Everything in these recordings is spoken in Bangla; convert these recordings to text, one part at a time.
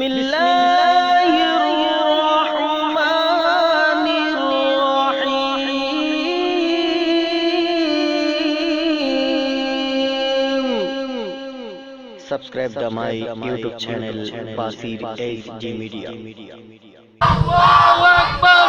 Subscribe to my YouTube channel Basir SG Media. Allahu Akbar.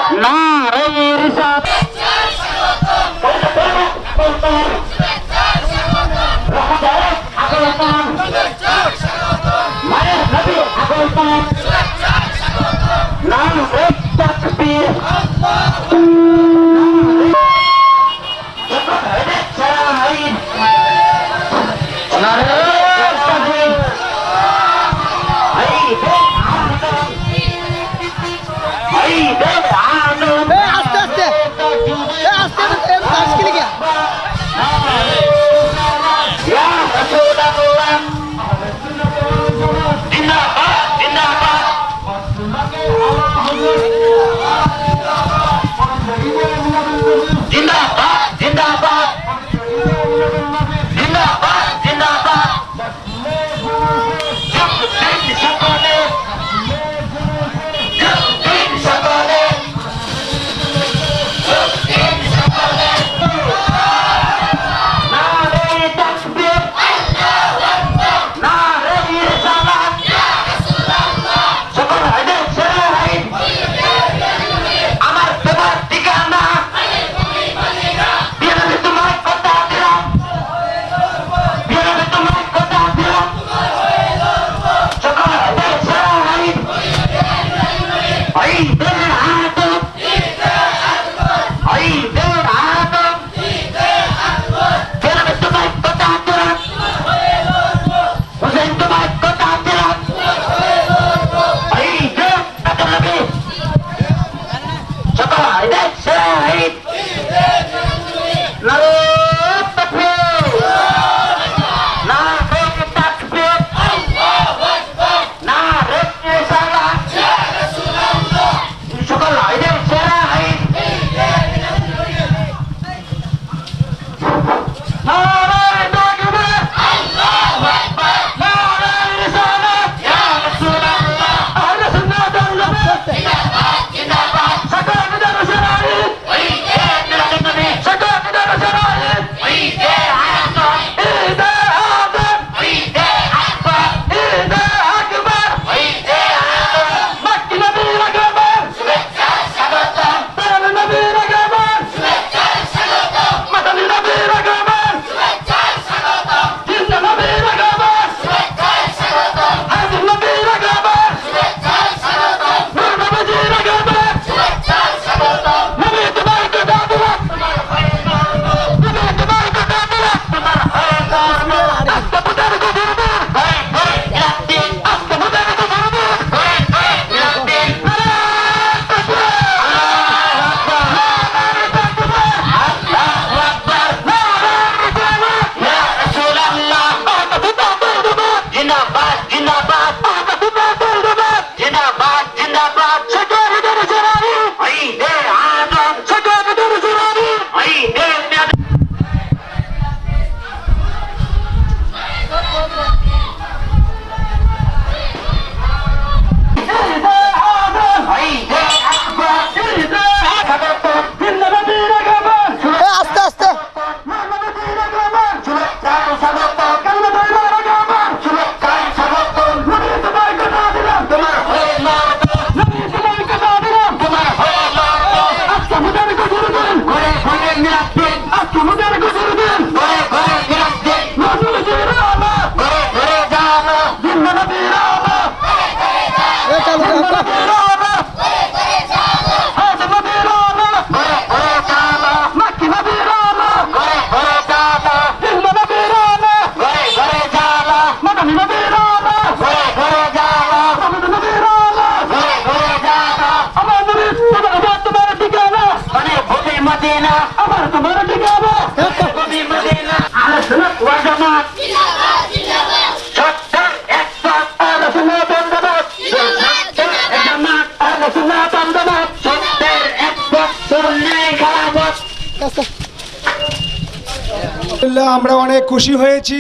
আমরা অনেক খুশি হয়েছি।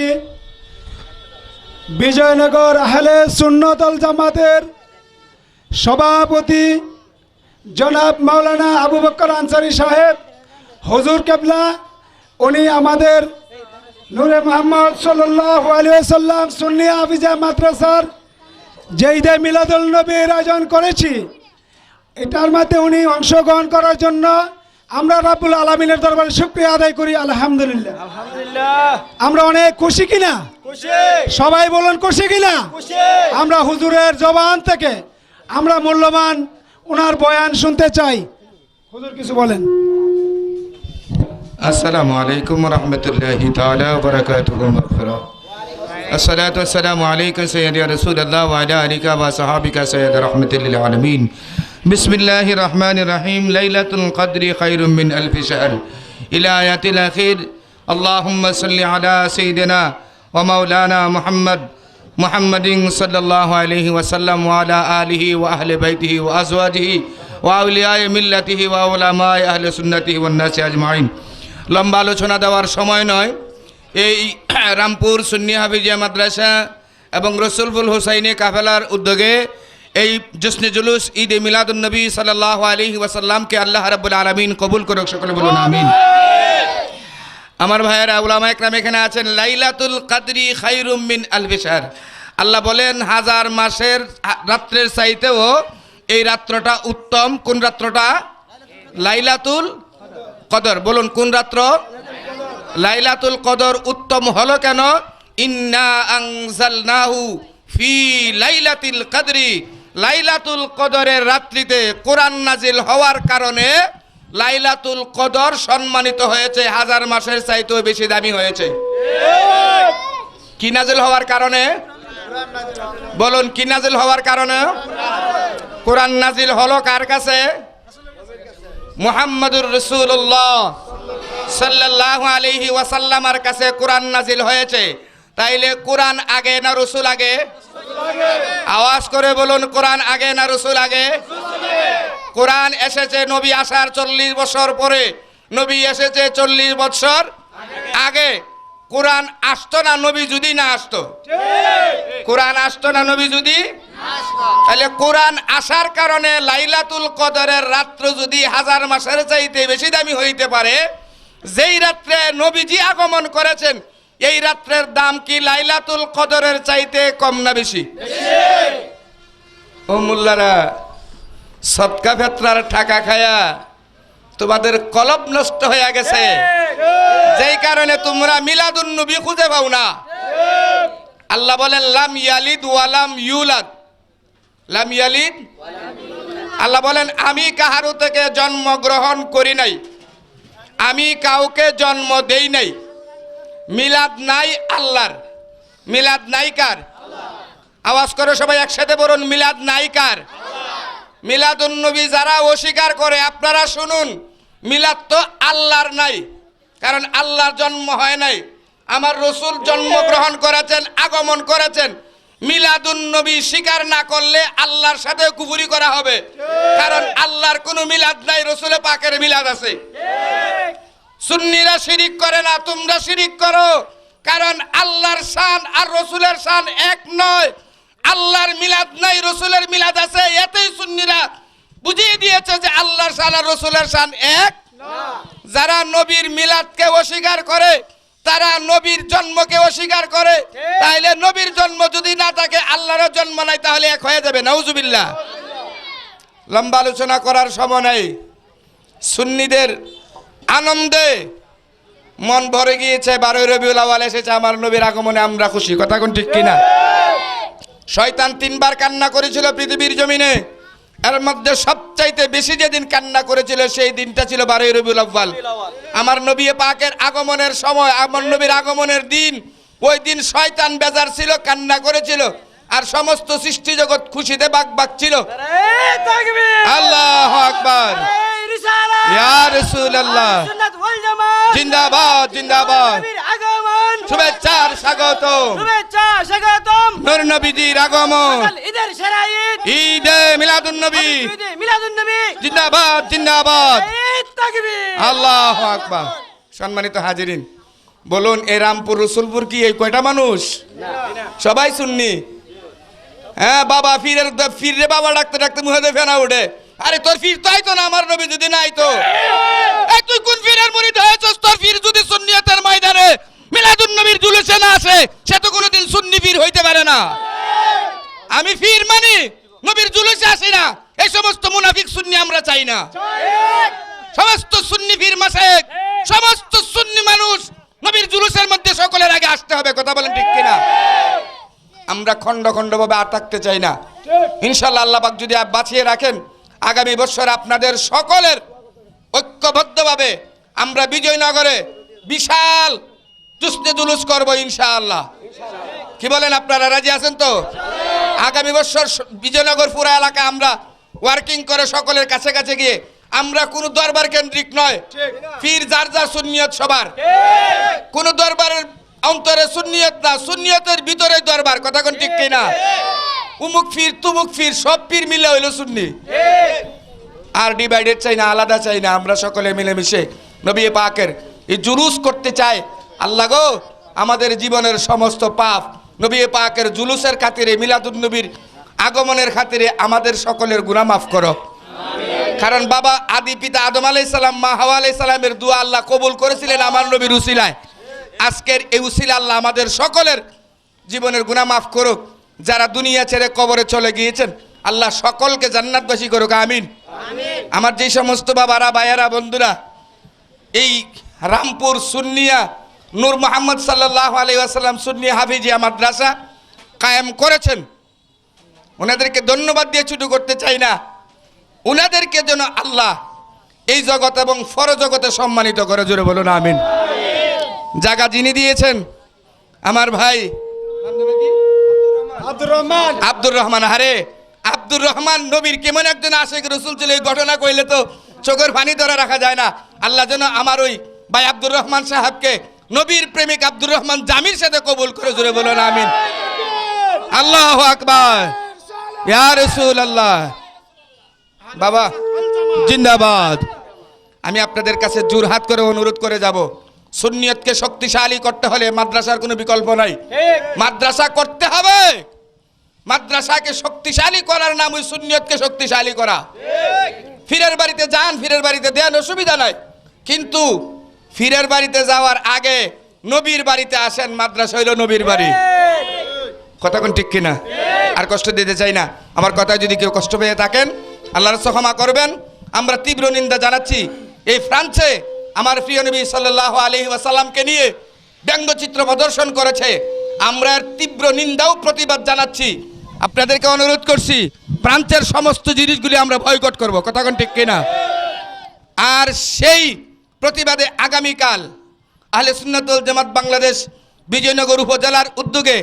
বিজয়নগর আহলে সুন্নাত ওয়াল জামাতের সভাপতি জনাব মাওলানা আবু বকর আনসারী সাহেব হুজুর কেবলা, উনি আমাদের নূরে মোহাম্মদ সাল্লাল্লাহু আলাইহি ওয়াসাল্লাম সুন্নি হাফিজা মাদ্রাসার যে ঈদে মিলাদুল নবীর আয়োজন করেছি, এটার মধ্যে উনি অংশগ্রহণ করার জন্য আমরা রাব্বুল আলামিনের দরবারে শুকরিয়া আদায় করি। আলহামদুলিল্লাহ, আমরা অনেক খুশি কিনা? সবাই বলুন খুশি কিনা? আমরা হুজুরের জবান থেকে আমরা মূল্যবান ওনার বয়ান শুনতে চাই। হুজুর কিছু বলেন। আসসালামু আলাইকুম রহমতুল্লাহি তাআলা ওয়া বারাকাতুহু। মাগফিরা। আসসালাতু ওয়াসসালামু আলাইকা সাইয়্যিদা রাসূলুল্লাহ ওয়া আলা আলিকা ওয়া সাহাবিকা সাইয়্যিদা রাহমাতুল লিল আলামিন। বিসমিল্লাহির রহমানির রহিম। লাইলাতুল কদরি খায়রুম মিন আলফি শাহর। ইলা আয়াতিল আখির। আল্লাহুম্মা সাল্লি আলা সাইয়্যিদিনা ওয়া মাওলানা মুহাম্মাদিন সাল্লাল্লাহু আলাইহি ওয়াসাল্লাম ওয়া আলা আলিহি ওয়া আহলি বাইতিহি ওয়া আজওয়াজিহি ওয়া আউলিয়ায়ে মিল্লাতিহি ওয়া উলামায়ে আহলি সুন্নাতিহি ওয়ান নাসি আজমাইন। লম্বা আলোচনা দেওয়ার সময় নয়। এই রামপুর সুন্নি হাফিজিয়া মাদ্রাসা এবং রসুলফুল হুসাইনে কাফেলার উদ্যোগে এই জশ্নে জুলুস ঈদে মিলাদুন নবী সাল্লাল্লাহু আলাইহি ওয়াসাল্লামকে আল্লাহ রাব্বুল আলামিন কবুল করুক। সকলে বলুন আমিন। আমার ভাইয়েরা, উলামা ইকরাম এখানে আছেন। লাইলাতুল কদরি খায়রুম মিন আলফি শাহর। আল্লাহ বলেন 1000 মাসের রাত্রের চাইতেও এই রাত্রটা উত্তম। কোন রাত্রটা? লাইলাতুল কদর। বলুন কোন রাত্র? লাইলাতুল কদর উত্তম হলো কেন? ইন্না আনজালনাহু ফি লাইলাতিল কদরি। লাইলাতুল কদরের রাত্রিতে কোরআন নাজিল হওয়ার কারণে লাইলাতুল কদর সম্মানিত হয়েছে, 1000 মাসের চাইতেও বেশি দামি হয়েছে। কি নাজিল হওয়ার কারণে? বলুন কি নাজিল হওয়ার কারণে? কোরআন নাজিল হলো কার কাছে? মুহাম্মাদুর রাসূলুল্লাহ সাল্লাল্লাহু আলাইহি ওয়াসাল্লামের কাছে কোরআন নাজিল হয়েছে। তাইলে কোরআন আগে না রসুল আগে? আওয়াজ করে বলুন, কোরআন আগে না রসুল আগে? কোরআন এসেছে নবী আসার 40 বছর পরে, নবী এসেছে 40 বছর আগে। কোরআন আসতো না নবী যদি না আসতো। কোরআন আসতো না নবী যদি। তাহলে কোরআন আসার কারণে লাইলাতুল কদরের রাত্র যদি 1000 মাসের চাইতে বেশি দামি হইতে পারে, যেই রাত্রে নবীজি আগমন করেছেন এই রাত্রের দাম কি লাইলাতুল কদরের চাইতে কম না বেশি? ও মোল্লারা, সদকা ফেতরার টাকা খায়া তোমাদের কলব নষ্ট হয়ে গেছে, যেই কারণে তোমরা মিলাদুন নবী খুঁজে পাও না। আল্লাহ বলেন লাম ইয়ালিদ ওয়া লাম ইউলাদ। লাম ইয়ালিদ। আল্লাহ বলেন আমি কাহারো থেকে জন্মগ্রহণ করি নাই, আমি কাউকে জন্ম দেই নাই। মিলাদ নাই আল্লাহর। মিলাদ নাই কার? আওয়াজ করে সবাই একসাথে বলুন, মিলাদ নাই কার? মিলাদুন নবী যারা অস্বীকার করে আপনারা শুনুন, মিলাদ তো আল্লাহর নাই, কারণ আল্লাহর জন্ম হয় নাই। আমার রসুল জন্মগ্রহণ করেছেন, আগমন করেছেন। মিলাদুন নবী স্বীকার না করলে আল্লাহর সাথে কুফরি করা হবে, কারণ আল্লাহর কোনো মিলাদ নাই, রসুল পাকের মিলাদ আছে। সুন্নিরা শিরিক করে না, তোমরা শিরিক করো, কারণ আল্লাহর শান আর রসুলের শান এক নয়। আল্লাহর মিলাদ নাই, রসুলের মিলাদ আছে। এতেই সুন্নিরা বুঝিয়ে দিয়েছে যে আল্লাহর শান আর রসুলের শান এক। যারা নবীর মিলাদকে অস্বীকার করে তারা নবীর জন্মকে অস্বীকার করে। তাইলে নবীর জন্ম যদি না থাকে, আল্লাহর জন্ম নাই, তাহলে এক হয়ে যাবে। নাউজুবিল্লাহ। লম্বা আলোচনা করার সময় নেই। সুন্নিদের আনন্দে মন ভরে গিয়েছে। 12 রবিউল আউয়াল এসেছে, আমার নবীর আগমনে আমরা খুশি। কথা কোন ঠিক কিনা? শয়তান 3 বার কান্না করেছিল পৃথিবীর জমিনে। এর মধ্যে সবচাইতে বেশি যেদিন কান্না করেছিল সেই দিনটা ছিল 12 রবিউল আউয়াল। আমার নবী পাকের আগমনের সময়, আমার নবীর আগমনের দিন, ওই দিন শয়তান বেজার ছিল, কান্না করেছিল, আর সমস্ত সৃষ্টি জগৎ খুশিতে বাকবাক ছিল। আল্লাহু আকবার। ইয়া রাসূলুল্লাহ জিন্দাবাদ জিন্দাবাদ। শুভেচ্ছার স্বাগতম, নূর নবীজির আগমন, ঈদে মিলাদুন নবী জিন্দাবাদ জিন্দাবাদ। আল্লাহু আকবার। সম্মানিত হাজিরিন, বলুন এই রামপুর রসুলপুর কি এই কয়টা মানুষ? সবাই সুন্নি? হ্যাঁ বাবা ফিরে বাবা ডাকতে ডাকতে মুখে ফেনা উঠে। আরে তোর ফির তো আইতো না, আমার নবী যদি না আইতো। এই তুই কোন ফিরের মুরিদ হয়েছস? তোর ফির যদি সুন্নিয়তের ময়দানে মিলাদুন নবীর জুলুসে না আসে, সে তো কোনোদিন সুন্নি ফির হইতে পারে না। আমি ফির মানে নবীর জুলুসে আসি না, এই সমস্ত মুনাফিক সুন্নি আমরা চাই না। সমস্ত সুন্নি ফির মাসেক, সমস্ত সুন্নি মানুষ নবীর জুলুসের মধ্যে সকলের আগে আসতে হবে। কথা বলেন ঠিক কিনা? আমরা খণ্ড খণ্ড ভাবে আর থাকতে চাই না। ইনশাআল্লাহ আল্লাহ পাক যদি বাঁচিয়ে রাখেন, আগামী বছর আপনাদের সকলের ঐক্যবদ্ধভাবে আমরা বিজয়নগরে বিশাল জুসনে জুলুস করব ইনশাআল্লাহ। কি বলেন, আপনারা রাজি আছেন তো? আগামী বছর বিজয়নগর পুরা এলাকা আমরা ওয়ার্কিং করে সকলের কাছে কাছে গিয়ে, আমরা কোনো দরবার কেন্দ্রিক নয়, ফির যার যার সুন্নিয়ত সবার, কোন দরবারের অন্তরে সুন্নিয়ত না, সুন্নিয়তের ভিতরে দরবার। কথা কোন ঠিক কিনা? উমুক ফির তুমুক ফির সব পীর মিলে হইল সুন্নি। আর ডিভাইডেড চাই না, আলাদা চাই না, আমরা সকলে মিলেমিশে নবী পাকের এই জুলুস করতে চাই। আল্লাহ গো, আমাদের জীবনের সমস্ত পাপ নবী পাকের জুলুসের খাতিরে, মিলাদুন নবীর আগমনের খাতিরে আমাদের সকলের গুনাহ মাফ করো। কারণ বাবা আদি পিতা আদম আলাইহিস সালাম, মা হাওয়া আলাইহিস সালামের দোয়া আল্লাহ কবুল করেছিলেন আমার নবীর উসিলায়। আজকের এই উসিলা আল্লাহ আমাদের সকলের জীবনের গুনাহ মাফ করুক। যারা দুনিয়া ছেড়ে কবরে চলে গিয়েছেন, আল্লাহ সকলকে জান্নাতবাসী করুক, আমিন। আমার যে সমস্ত বাবারা, ভাইয়ারা, বন্ধুরা এই রামপুর সুন্নিয়া নূর মোহাম্মদ সাল্লাল্লাহু আলাইহি ওয়াসাল্লাম সুন্নিয়া হাফিজিয়া মাদ্রাসা কায়েম করেছেন, ওনাদেরকে ধন্যবাদ দিয়ে ছুটু করতে চাই না। ওনাদেরকে যেন আল্লাহ এই জগৎ এবং পরজগতে সম্মানিত করে, জোরে বলুন আমিন। জায়গা যিনি দিয়েছেন আমার ভাই আব্দুর রহমান, হারে আব্দুর রহমান নবীর কেমন একজন আশিক রাসূল ছিল, এই ঘটনা কইলে তো চোখের পানি ধরে রাখা যায় না। আল্লাহ যেন আমার ওই ভাই আব্দুর রহমান সাহেবকে নবীর প্রেমিক আব্দুর রহমান জামির সাথে কবুল করে, জোরে বলুন আমিন। আল্লাহু আকবার, ইয়া রাসূলুল্লাহ। বাবা জিন্দাবাদ। আমি আপনাদের কাছে জোরহাত করে অনুরোধ করে যাব, সুন্নিয়তকে শক্তিশালী করতে হলে মাদ্রাসার কোনো বিকল্প নাই, মাদ্রাসা করতে হবে। মাদ্রাসাকে শক্তিশালী করার নাম ওই সুন্নিয়তকে শক্তিশালী করা। ফিরের বাড়িতে যান, ফিরের বাড়িতে দেন, অসুবিধা নাই, কিন্তু ফিরের বাড়িতে যাওয়ার আগে নবীর বাড়িতে আসেন। মাদ্রাসা হইল নবীর বাড়ি। কথা কোন ঠিক কিনা? আর কষ্ট দিতে চাই না। আমার কথায় যদি কেউ কষ্ট পেয়ে থাকেন, আল্লাহর কাছে ক্ষমা করবেন। আমরা তীব্র নিন্দা জানাচ্ছি এই ফ্রান্সে আমার প্রিয় নবী সাল্লাল্লাহু আলাইহি ওয়াসাল্লামকে নিয়ে ব্যঙ্গচিত্র প্রদর্শন করেছে, আমরা এর তীব্র নিন্দাও প্রতিবাদ জানাচ্ছি। আপনাদেরকে অনুরোধ করছি, ফ্রান্সের সমস্ত জিনিসগুলি আমরা বয়কট করব। কথা কোন ঠিক কিনা? আর সেই প্রতিবাদে আগামীকাল আহলে সুন্নাত ওয়াল জামাত বাংলাদেশ বিজয়নগর উপজেলার উদ্যোগে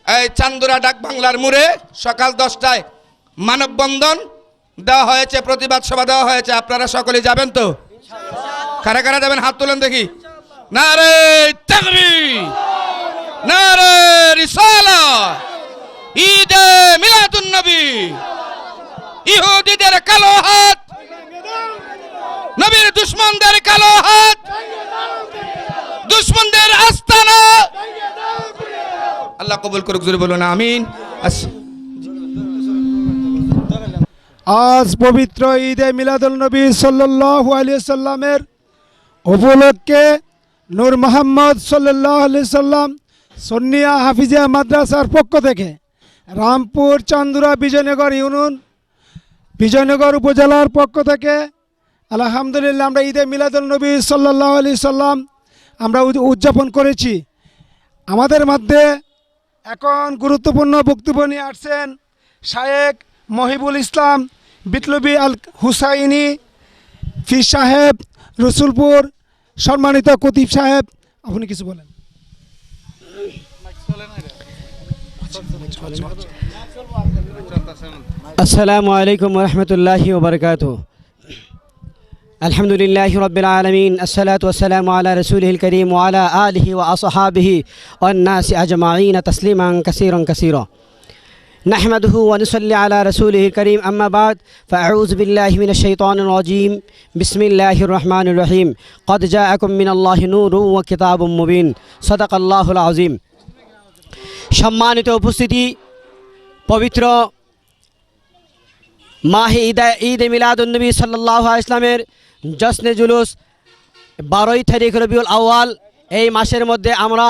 এই চান্দুরা ডাক বাংলার মোড়ে সকাল 10টায় মানববন্ধন দেওয়া হয়েছে, প্রতিবাদ সভা দেওয়া হয়েছে। আপনারা সকলে যাবেন তো? কারা কারা যাবেন হাত তোলেন দেখি। নারে তাকবীর, নারে রিসালাত, ঈদে মিলাদুন নবী। ইহুদিদের কালো হাত, নবীর দুশমনদের কালো হাত, দুশমনদের আস্তানা আল্লাহ কবুল করুক, জোরে বলুন আমিন। আজ পবিত্র ঈদে মিলাদুল নবী সাল্লাল্লাহু আলাইহি সাল্লামের উপলক্ষে নূর মোহাম্মদ সাল্লাল্লাহু আলাইহি সাল্লাম সুন্নিয়া হাফিজিয়া মাদ্রাসার পক্ষ থেকে রামপুর চান্দুরা বিজয়নগর ইউনিয়ন বিজয়নগর উপজেলার পক্ষ থেকে আলহামদুলিল্লাহ আমরা ঈদে মিলাদুল নবী সাল্লাল্লাহু আলাইহি সাল্লাম আমরা উদযাপন করেছি। আমাদের মধ্যে এখন গুরুত্বপূর্ণ বক্তব্য নিয়ে আসছেন শায়েখ মহিবুল ইসলাম বিপ্লবী আল হুসাইনি ফির সাহেব রসুলপুর, সম্মানিত কতিব সাহেব, আপনি কিছু বলেন। আসসালামু আলাইকুম ওয়া রাহমাতুল্লাহি ওয়া বারাকাতুহু। আলহামদুলিল্লাহি রাব্বিল আলামিন, আসসালাতু ওয়াসসালামু আলা রাসূলিল কারীম ওয়া আলা আলিহি ওয়া আসহাবিহি ওয়ান নাসি আজমাইন তাসলিমান কাসীরান কাসীরা। نحمده ونصلي على رسوله الكريم أما بعد فأعوذ بالله من الشيطان الرجيم بسم الله الرحمن الرحيم قد جاءكم من الله نور وكتاب مبين صدق الله العظيم। সম্মানিত উপস্থিতি, পবিত্র মাহে ঈদ মিলাদুন্নবী সাল্লাল্লাহু আলাইহি ইসলামের জশ্নে জুলুস 12 তারিখ রবিউল আউয়াল এই মাসের মধ্যে আমরা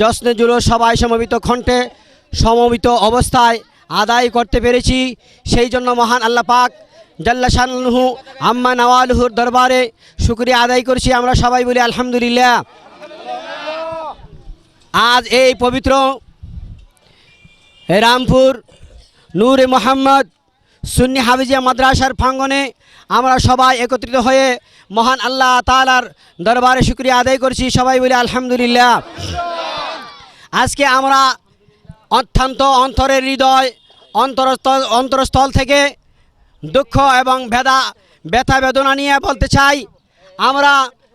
জশ্নে জুলুস সবাই সমবেত কণ্ঠে সমবেত অবস্থায় আদায় করতে পেরেছি। সেই জন্য মহান আল্লাহ পাক জাল্লা শানুহু আম্মা নওয়ালুহুর দরবারে শুকরিয়া আদায় করছি। আমরা সবাই বলি আলহামদুলিল্লাহ। আজ এই পবিত্র রামপুর নূরে মোহাম্মদ সুন্নি হাফিজিয়া মাদ্রাসার প্রাঙ্গণে আমরা সবাই একত্রিত হয়ে মহান আল্লাহ তাআলার দরবারে শুকরিয়া আদায় করছি। সবাই বলি আলহামদুলিল্লাহ। আজকে আমরা অত্যন্ত অন্তরের হৃদয় অন্তরস্থল থেকে দুঃখ এবং ব্যথা বেদনা নিয়ে বলতে চাই, আমরা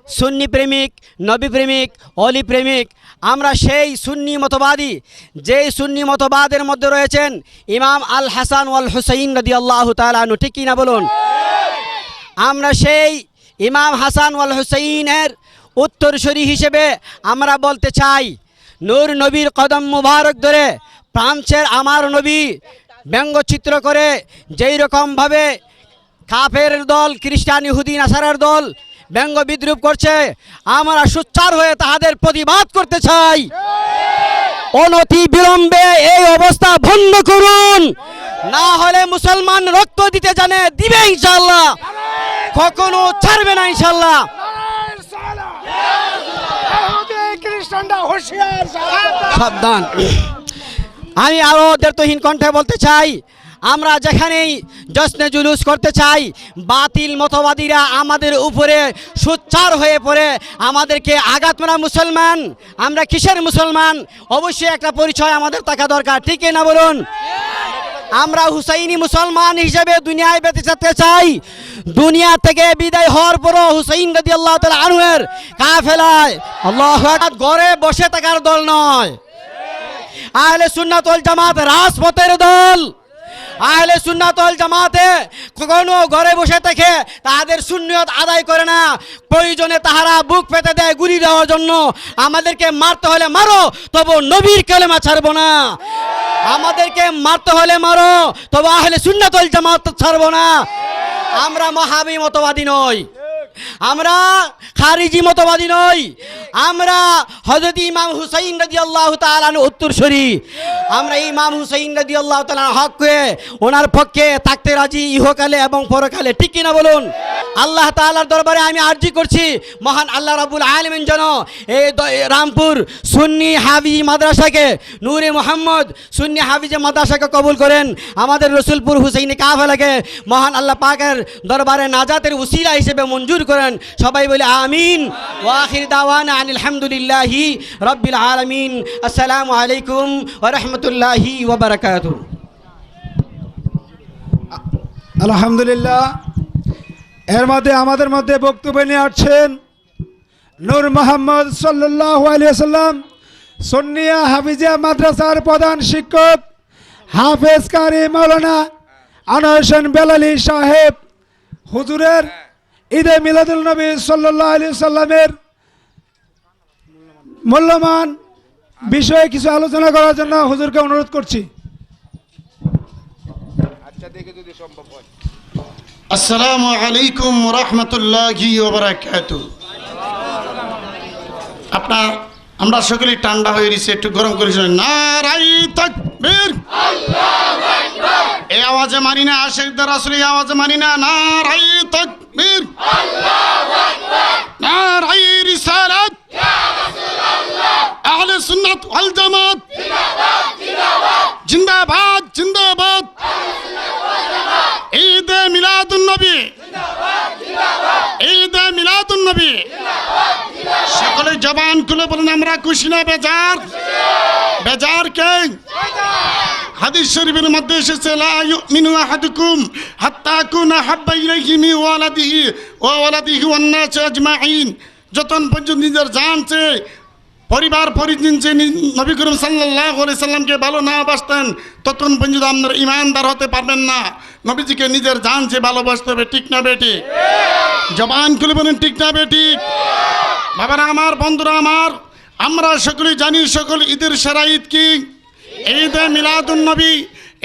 সুন্নি প্রেমিক, নবী প্রেমিক, অলি প্রেমিক। আমরা সেই সুন্নি মতবাদী, যেই সুন্নি মতবাদের মধ্যে রয়েছেন ইমাম আল হাসান ওয়াল হুসাইন রাদিয়াল্লাহু তাআলা আনহু, ঠিক কি না বলুন? আমরা সেই ইমাম হাসান ওয়াল হুসাইনের উত্তরসূরি হিসেবে আমরা বলতে চাই, নূর নবীর কদম মুবারক ধরে প্রাঞ্চের আমার নবী ব্যঙ্গচিত্র করে যেই রকমভাবে কাফের দল, খ্রিস্টান, ইহুদি, নাসারার দল ব্যঙ্গ বিদ্রুপ করছে, আমরা সোচ্চার হয়ে তাহাদের প্রতিবাদ করতে চাই। অনতি বিলম্বে এই অবস্থা বন্ধ করুন, না হলে মুসলমান রক্ত দিতে জানে, দিবে ইনশাআল্লাহ, কখনো ছাড়বে না ইনশাআল্লাহ। সাবধান। আমি আরও দ্ব্যর্থহীন কণ্ঠে বলতে চাই, আমরা যেখানেই জশ্নে জুলুস করতে চাই, বাতিল মতবাদীরা আমাদের উপরে সোচ্চার হয়ে পড়ে আমাদেরকে আঘাত মারা। মুসলমান আমরা কিসের মুসলমান? অবশ্যই একটা পরিচয় আমাদের থাকা দরকার, ঠিক না বলুন? আমরা হুসাইনি মুসলমান হিসেবে দুনিয়ায় বেঁচে যেতে চাই। দুনিয়া থেকে বিদায় হওয়ার পরও হুসাইন রাদিয়াল্লাহু তাআলা আনহুর কাফেলায় আল্লাহু আকবার ঘরে বসে থাকার দল নয়। আহলে সুন্নাত ওয়াল জামাত রাজপথের দল। আহলে সুন্নাত ওয়াল জামাতে কখনো ঘরে বসে থেকে তাদের সুন্নিয়ত আদায় করে না। প্রয়োজনে তাহারা বুক পেতে দেয় গুলি দেওয়ার জন্য। আমাদেরকে মারতে হলে মারো, তবু নবীর কালেমা ছাড়বো না। আমাদেরকে মারতে হলে মারো, তবু আহলে সুন্নাত ওয়াল জামাত ছাড়বো না। আমরা ওয়াহাবি মতবাদী নই, আমরা খারিজি মতবাদী নই, আমরা হযরত ইমাম হুসাইন রাদিয়াল্লাহু তাআলা আনহু উত্তরসূরি। আমরা ইমাম হুসাইন রাদিয়াল্লাহু তাআলা হককে ওনার পক্ষে থাকতে রাজি ইহকালে এবং পরকালে, ঠিক কি না বলুন? আল্লাহ তাআলার দরবারে আমি আরজি করছি, মহান আল্লাহ রাব্বুল আলামিন যেন এই রামপুর সুন্নি হাফিজি মাদ্রাসাকে, নূরে মুহাম্মদ সুন্নি হাফিজি মাদ্রাসাকে কবুল করেন। আমাদের রসুলপুর হুসাইনি কাফেলাকে মহান আল্লাহ পাকের দরবারে নাজাতের উসিলা হিসেবে মঞ্জুর করেন। সবাই বলে আমিন। ওয়া আখির দাওয়ানা আলহামদুলিল্লাহি রাব্বিল আলামিন। আসসালামু আলাইকুম ওয়া রাহমাতুল্লাহি ওয়া বারাকাতুহু। আলহামদুলিল্লাহ। এর মধ্যে আমাদের মধ্যে বক্তব্য নিয়ে আসছেন নূর মোহাম্মদ সাল্লাল্লাহু আলাইহি ওয়াসাল্লাম সুন্নিয়া হাফিজিয়া মাদ্রাসার প্রধান শিক্ষক হাফেজ কারি মাওলানা আনোয়ার হোসেন বেলালী সাহেব হুজুরের ঈদে মিলাদুল নবী সাল্লাল্লাহু আলাইহি ওয়াসাল্লামের মূল্যবান বিষয়ে কিছু আলোচনা করার জন্য হুজুরকে অনুরোধ করছি। আসসালামু আলাইকুম রহমতুল্লাহি ওয়া বারাকাতুহু। আমরা সকলেই ঠান্ডা হয়ে গেছি, একটু গরম করে শুনি। নারাই তাকবীর, আল্লাহু আকবার। এই আওয়াজে মানি না, আশিকদের রাসূল এই আওয়াজে মানি না। নারাই তাকবীর, আল্লাহু আকবার। নারাই রিসালাত, ইয়া রাসূলুল্লাহ। আহলে সুন্নাত ওয়াল জামাত জিন্দাবাদ জিন্দাবাদ জিন্দাবাদ জিন্দাবাদ। আহলে সুন্নাত ওয়াল জামাত। ঈদে মিলাদুন নবী জিন্দাবাদ জিন্দাবাদ। ঈদে মিলাদুন নবী জিন্দাবাদ জিন্দাবাদ। সকলে জবান খুলে বলেন আমরা খুশি না বেজার? বেজার কে? হাদিস শরীফের মধ্যে এসেছে লা ইউমিনু আহাদুকুম হাত্তা আকুনা হাব্বা ইলাইহি মিন ওয়ালাদিহি ওয়া ওয়ালাদিহি ওয়ান নাস আজমাইন। যতক্ষণ পর্যন্ত নিজের জান চেয়ে পরিবার পরিজন যে নবী করিম সাল্লাল্লাহু আলাইহি সাল্লামকে ভালো না বাসতেন, ততক্ষণ পর্যন্ত আপনারা ইমানদার হতে পারবেন না। নবীজিকে নিজের জান চেয়ে ভালোবাসতে হবে, ঠিক না বেটি? জবান খুলে বলেন ঠিক না বেটি? বাবারা আমার, বন্ধুরা আমার, আমরা সকলেই জানি সকল ঈদের সেরা ঈদ কি? ঈদে মিলাদুন নবী।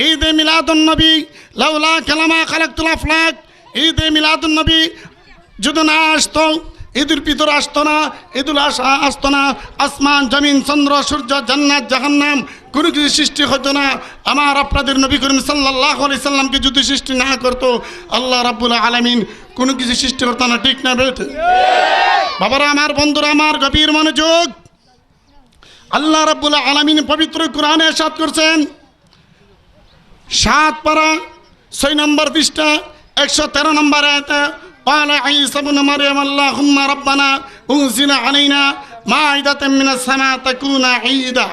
ঈদে মিলাদুন নবী লাউলা কালামা খালাকতুল আফলাক, ঈদে মিলাদুন নবী যদি না আসতো, ঈদুল ফিতর আসতো না, ঈদুল আজহা আসতো না, আসমান জমিন চন্দ্র সূর্য জান্নাত জাহান্নাম কোনো কিছু সৃষ্টি হতো না। আমার আপনাদের নবী করিম সাল্লাল্লাহু আলাইহি সাল্লামকে যদি সৃষ্টি না করতো, আল্লাহ রাব্বুল আলামিন কোনো কিছু সৃষ্টি করতো না। ঠিক না বেঠ? বাবারা আমার, বন্ধুরা আমার, গভীর মনোযোগ। আল্লাহ রাব্বুল আলামিন পবিত্র কোরআনে ইরশাদ করছেন, 7 পারা 6 নম্বর পৃষ্ঠা 113 নম্বর আয়াতে, قال عيسى ابن مريم اللهم ربنا انزل علينا مائدة من السماء تكون عيدا।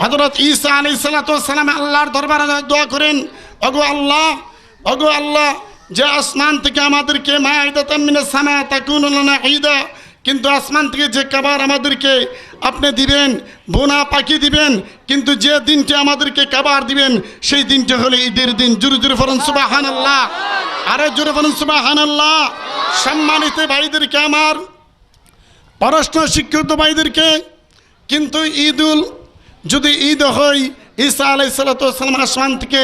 হযরত ঈসা আলাইহিস সালাতু ওয়াস সালাম আল্লাহর দরবারে দোয়া করেন, ওগো আল্লাহ, যে আসমান থেকে আমাদেরকে মাইদাতাম মিনাস সামা তাকুনু লানা ঈদা, কিন্তু আসমান থেকে যে খাবার আমাদেরকে আপনি দিবেন, বোনা পাখি দিবেন, কিন্তু যে দিনটি আমাদেরকে খাবার দিবেন সেই দিনটি হলো ঈদের দিন। জোরে জোরে পড়ুন সুবহানাল্লাহ, আরে জোরে পড়ুন সুবহানাল্লাহ। সম্মানিত ভাইদেরকে, আমার পড়াশোনা শিক্ষিত ভাইদেরকে, কিন্তু যদি ঈদ হয়, ঈসা আলাইহিস সালাতু ওয়াস সালাম আসমান থেকে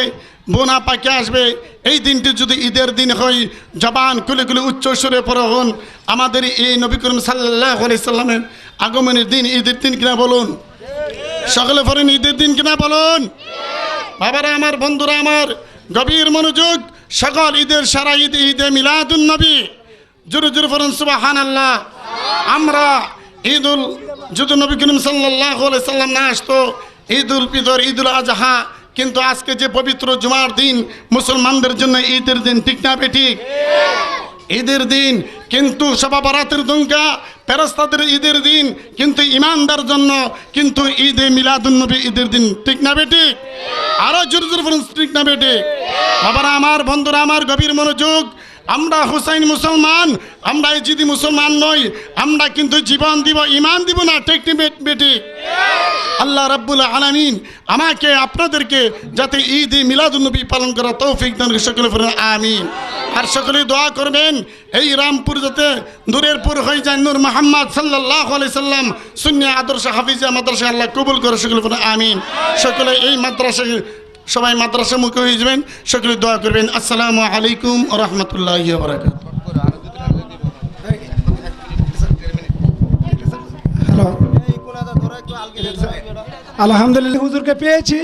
বোনা পাখি আসবে, এই দিনটি যদি ঈদের দিন হয়, জবান খুলে খুলে উচ্চ সুরে পড়ুন, আমাদের এই নবী করিম সাল্লাল্লাহু আলাইহি সাল্লামের আগমনের দিন ঈদের দিন কিনা বলুন, সকলে পড়েন ঈদের দিন কিনা বলুন। বাবারা আমার, বন্ধুরা আমার, গভীর মনোযোগ। সকল ঈদের সারা ঈদ ঈদে মিলাদুন নবী, জোরে জোরে পড়ুন সুবহানাল্লাহ। আমরা যদি নবী করিম সাল্লাল্লাহু আলাইহি সাল্লাম না আসতো, ঈদুল ফিতর, ঈদুল আজহা, কিন্তু আজকে যে পবিত্র জুমার দিন মুসলমানদের জন্য ঈদের দিন। ঠিক না বেঠিক? ঈদের দিন, কিন্তু শবে বরাতের দুঙ্গা ফেরেশতাদের ঈদের দিন, কিন্তু ইমানদার জন্য কিন্তু ঈদে মিলাদুন নবী ঈদের দিন। ঠিক না বেঠিক? আরো জোরে জোরে বলুন, ঠিক না বেঠিক? বাবারা আমার, বন্ধুরা আমার, গভীর মনোযোগ। আমরা হুসাইন মুসলমান, আমরা ইজিদি মুসলমান নই, আমরা কিন্তু জীবন দিব, ইমান দিব না। ঠিক বেঠিক? আল্লাহ রাব্বুল আলামিন আমাকে আপনাদেরকে যাতে ঈদে মিলাদুন নবী পালন করার তৌফিক দান করেন, সকলে বলুন আমিন। আর সকলে দোয়া করবেন এই রামপুর যাতে নূরের পুর হয়ে যায়, নূর মুহাম্মদ সাল্লাল্লাহু আলাইহি সাল্লাম সুন্নাহ আদর্শ হাফিজা মাদ্রাসা আল্লাহ কবুল করে, সকলে বলুন আমিন। সকলে এই মাদ্রাসায় সবাই মাদ্রাসা মুখী হয়ে যাবেন, সকলে দোয়া করবেন। আসসালামু আলাইকুম ওয়া রাহমাতুল্লাহি ওয়া বারাকাতুহু। হ্যালো, আলহামদুলিল্লাহ হুজুরকে পেয়েছি।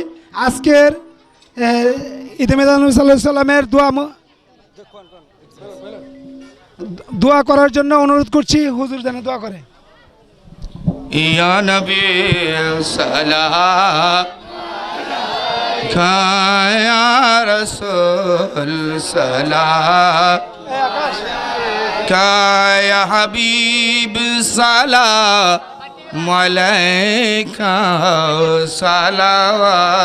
আজকের ঈদে মিলাদ নবী সাল্লাল্লাহু আলাইহি সাল্লামের দোয়া করার জন্য অনুরোধ করছি, হুজুর যেন দোয়া করে। ইয়া নবী সালাম খায়া রাসূল সালাম খায়া হাবিব সালাম আলাইকা সালাওয়াতুল্লাহ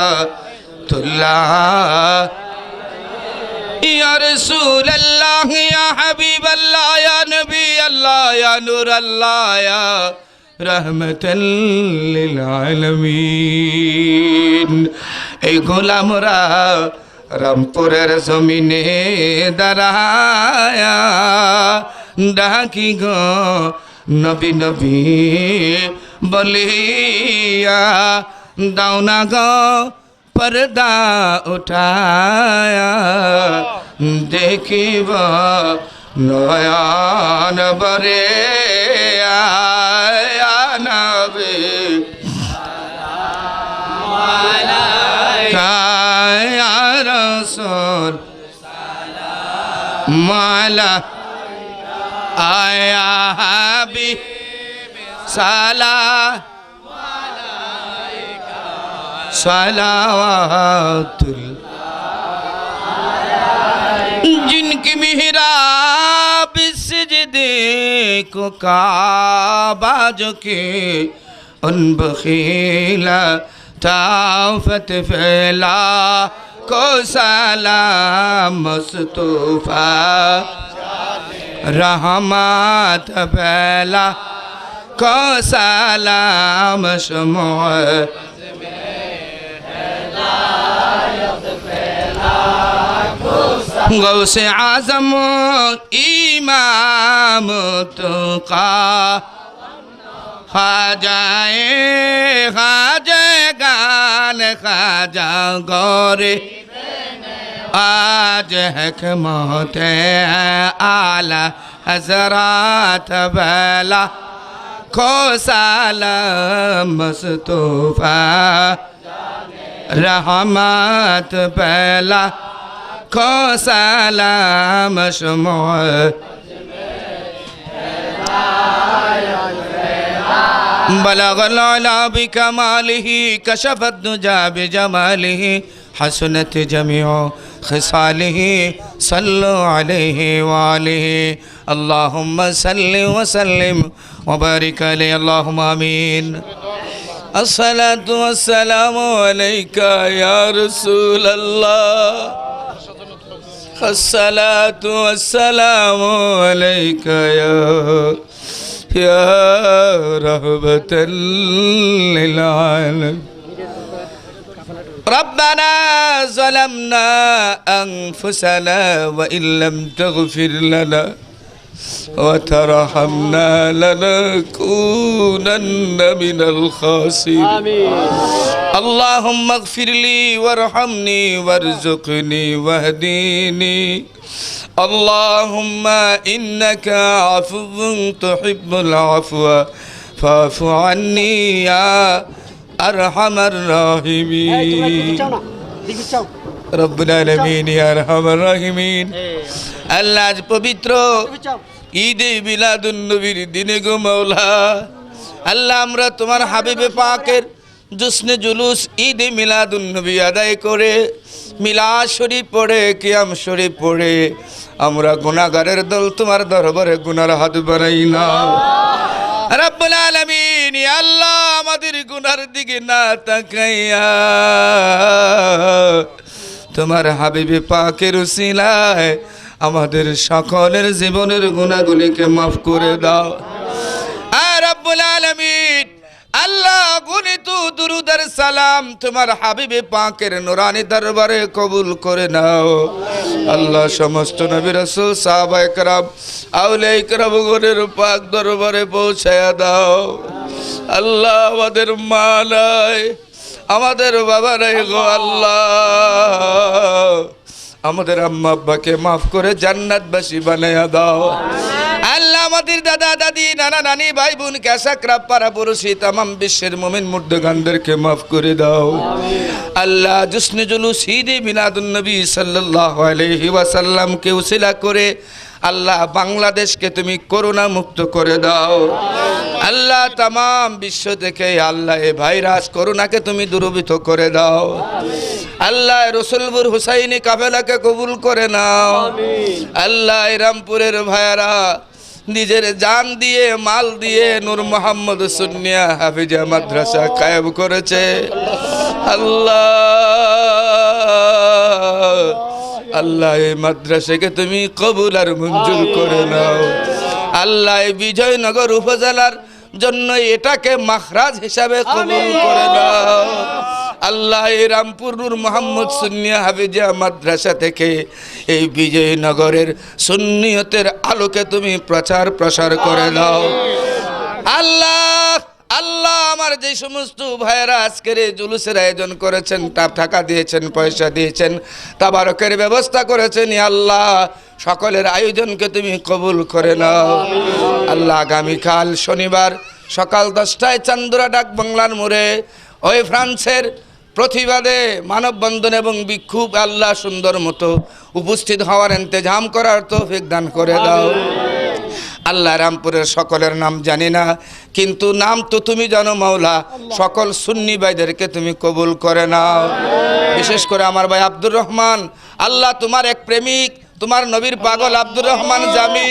ইয়া রাসূলুল্লাহ ইয়া হাবিবাল্লাহ ইয়া নবী আল্লাহ ইয়া নূর আল্লাহ ইয়া রহমতাল লিল আলামিন। এই গোলামরা রামপুরের জমিনে দাঁড়ায়া ডাকি গো নবী নবী বলিয়া, দাও না গো পর্দা উঠায়া, দেখিব নয়ন বরে আয়া নবী কায়া রাসূল মালা আয়া হাবিব সালাম सलावातुल्लाह जिनकी मिहराब सजदे को काबा जो के उन बखीला ताफत फैला को सलाम मुस्तफा रहमत फैला को सलाम शमुअ गौसे आजम इमाम तुका খাজায়ে খাজে গান খাজা গরে আজ হিকমতে আলা হযরত বেলা খো সালাম মুস্তফা रहमत पहला खो सलाम शुमो बलग लौला बिकमालिह कशफत दुजा बिजमालिह हसनत जमीओ खिसालिह सल्लु अलैहि वालिहि अल्लाहुम्मा सल्लि व सल्लिम व बारिक अलैहि अल्लाहुम्मा आमीन अस्सलातु वस्सलामु अलैका या रसूल अल्लाह अस्सलातु वस्सलामु अलैका या रहमतल लिल आलमीन रब्बना ज़लमना अनफुसना व इन लम तगफिर लना وترحمنا لنكونن من الخاسرين اللهم اغفر لي وارحمني وارزقني واهديني اللهم إنك عفو تحب العفو فاعف عني يا أرحم الراحمين رب العالمين يا أرحم الراحمين আল্লাহ আজ পবিত্র ঈদে মিলাদুন নবীর দিনে গো মাওলা আল্লাহ আমরা তোমার হাবিবে পাকের জুসনে জুলুস ঈদে মিলাদুন নবী আদায় করে মিলাদ শরীফ পড়ে কিয়াম শরীফ পড়ে আমরা গুনাহগারের দল তোমার দরবারে গুনার হাত বাড়াই না রব্বুল আলামিন ইয়া আল্লাহ আমাদের গুনার দিকে না তাকাইয়া তোমার হাবিবে পাকের উসিলায় আমাদের সকলের জীবনের গুনাহগুলিকে মাফ করে দাও আর রব্বুল আলামিন আল্লাহ গুনিত দুরুদ আর সালাম তোমার হাবিবে পাকের নূরানি দরবারে কবুল করে নাও আল্লাহ সমস্ত নবী রাসূল সাহাবায়ে কেরাম আউলিয়ায়ে কেরামগণের পাক দরবারে পৌঁছায়া দাও আল্লাহ আমাদের মা নাই আমাদের বাবা নাই গো আল্লাহ আমাদের আম্মা আব্বাকে মাফ করে জান্নাতবাসী বানায়া দাও আল্লাহ আমাদের দাদা দাদি নানা নানি ভাই বোন ক্যাসাকরা পাড়া পড়োশি তামাম বিশ্বের মুমিন মুর্দগানদেরকে মাফ করে দাও আল্লাহ জুসনে জুলুস ঈদে মিলাদুন নবী সাল্লাল্লাহু আলাইহি ওয়াসাল্লামকে উসিলা করে আল্লাহ বাংলাদেশকে তুমি করোনা মুক্ত করে দাও আল্লাহ তামাম বিশ্ব থেকে আল্লাহ এই ভাইরাস করোনাকে তুমি দূরীভূত করে দাও আল্লাহ রসুলপুর হুসাইনি কাফেলাকে কবুল করে নাও আল্লাহ রামপুরের ভাইয়ারা নিজের জান দিয়ে মাল দিয়ে নূর মোহাম্মদ সুন্নিয়া হাফিজা মাদ্রাসা কায়েম করেছে আল্লাহ আল্লাহ এই মাদ্রাসাকে তুমি কবুল আর মঞ্জুর করে নাও আল্লাহ বিজয়নগর উপজেলার জন্য এটাকে মাখরাজ হিসাবে কবুল করে নাও আল্লাহ রামপুর নূর মোহাম্মদ সুন্নিয়া হাফিজা মাদ্রাসা থেকে এই বিজয়নগরের সুন্নিয়তের আলোকে তুমি প্রচার প্রসার করে দাও আল্লাহ আল্লাহ আমার যে সমস্ত ভাইয়েরা আজকের এই জুলুসের আয়োজন করেছেন টাকা দিয়েছেন পয়সা দিয়েছেন তাবারকের ব্যবস্থা করেছেন আল্লাহ সকলের আয়োজনকে তুমি কবুল করে নাও আল্লাহ আগামীকাল শনিবার সকাল 10টায় চান্দুরা ডাক বাংলার মোড়ে ওই ফ্রান্সের প্রতিবাদে মানববন্ধন এবং বিক্ষোভ আল্লাহ সুন্দর মতো উপস্থিত হওয়ার ইন্তজাম করার তৌফিক দান করে দাও আল্লাহ রামপুরের সকলের নাম জানি না কিন্তু নাম তো তুমি জানো মাওলা সকল সুন্নি ভাইদেরকে তুমি কবুল করে নাও বিশেষ করে আমার ভাই আব্দুর রহমান আল্লাহ তোমার এক প্রেমিক তোমার নবীর পাগল আব্দুর রহমান জামি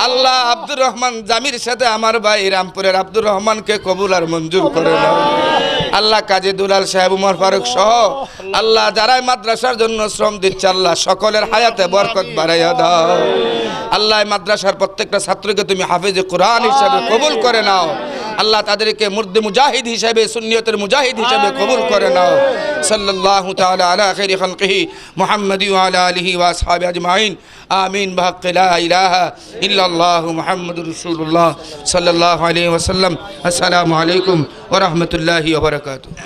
আল্লাহ আব্দুর রহমান জামির সাথে আমার ভাই রামপুরের আব্দুর রহমানকে কবুল আর মঞ্জুর করে নাও আল্লাহ কাজী দুলাল সাহেব উমর ফারুক সহ আল্লাহ যারাই মাদ্রাসার জন্য শ্রম দিচ্ছে আল্লাহ সকলের হায়াতে বরকত বাড়াইয়া দাও আল্লাহ মাদ্রাসার প্রত্যেকটা ছাত্রকে তুমি হাফেজে কোরআন হিসাবে কবুল করে নাও আল্লাহ তাদেরকে মুর্দে মুজাহিদ হিসাবে সুন্নিয়তের মুজাহিদ হিসাবে কবুল করে নাও সাল্লাল্লাহু তাআলা আলা খাইরি খালকিহি মুহাম্মাদি ওয়া আলা আলিহি ওয়া আসহাবিহি আজমাইন আমিন বিহাক্কি লা ইলাহা ইল্লাল্লাহু মুহাম্মাদুর রাসূলুল্লাহ সাল্লাল্লাহু আলাইহি ওয়াসাল্লাম। আসসালামু আলাইকুম ওয়া রাহমাতুল্লাহি ওয়া বারাকাতুহু।